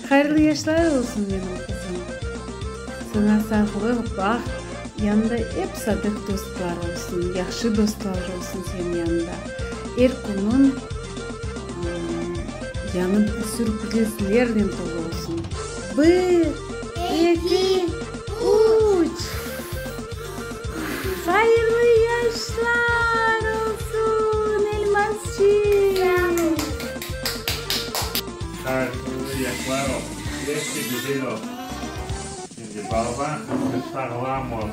Hayırlı yaşlar olsun benim kızım. Sana sağlık bak. Yanında hep sadık dostlar olsun, yaxşı dostlar olsun senin yanında. Her günün yanında sürprizlerle dolu olsun. 1, 2, 3. Hayırlı yaşlar olsun Elmazçıqnıñ. Hayırlı yaşlar olsun. Keşke güzel olsun. Şimdi baba sağlam olsun.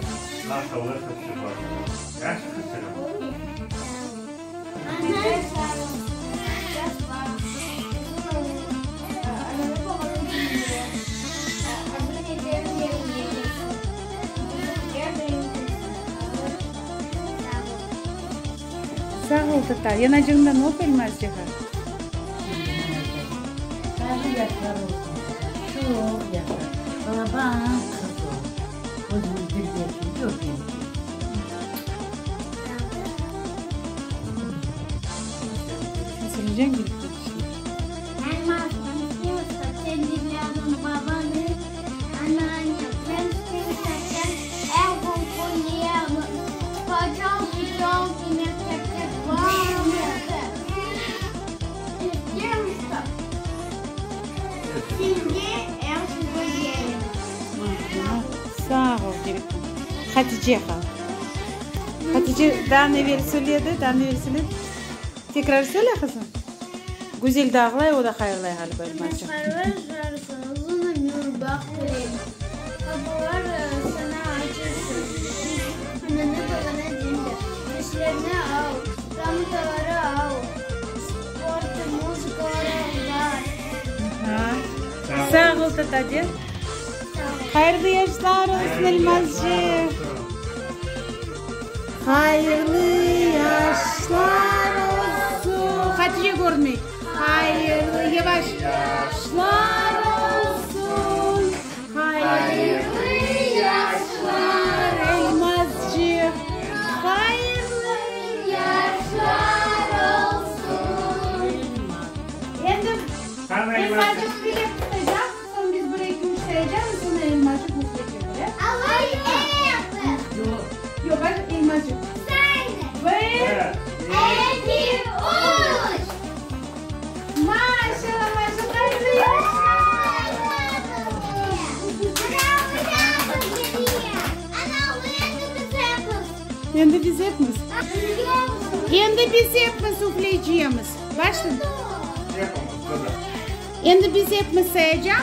Nasıl kısır var? Yaş kısır var. Sağ ol tata. Yanacığından hop Elmazçıqnıñ. Hayırlı yaşlar olsun. Çok yaşlar. Baban kızım. Kızım bir yaşım çok iyi. Söyleyeceğim gibi. Elmaz konuşuyorsa kendinin babanı, anneanne, ben istersen ev konuşuyor. Bacağım bir yol yine tek var mı? İstiyor musun? Şimdi ev konuşuyor. Sağ ol Gireyhan. Hatice kal. Hatice daha ne veri söyledi, daha ne veri söyledi. Tekrar söyle kızım. Güzel dağlay, o da hayırlı hali Elmazçıqnıñ. Arkadaşlar sana nur bakayım. Kapılar sana açılsın. Ananı babana dinle. Yaşlarını al. Ramutaları al. Spor, müzikaları var. Sağ ol tatacığım. Hayırlı yaşlar olsun Elmazçıqnıñ. Hayırlı yaşlar olsun. Hatice görmek. Hayırlı yavaş yaşlar olsun. Hayırlı yaşlar Elmazçıqnıñ. Hayırlı yaşlar olsun. Elmazçıqnıñ bile tutacak. Sonra biz buraya gümüşleyeceğiz. Sonra Elmazçıqnıñ mutlaka. Allah'ı ne yaptın? Yok bak Elmazçıqnıñ. Sen. Eğitim uç. Maşallah maşallah. Hayırlı yaşlar. Endi biz hepimiz. Endi biz hepimiz üfleyeceğimiz. Başlayın. Endi biz hepimiz sayacağız.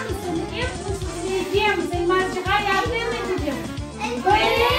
Hepimiz üfleyeceğimiz. Elmazçıqnıñ yardım edeceğim. Böyle.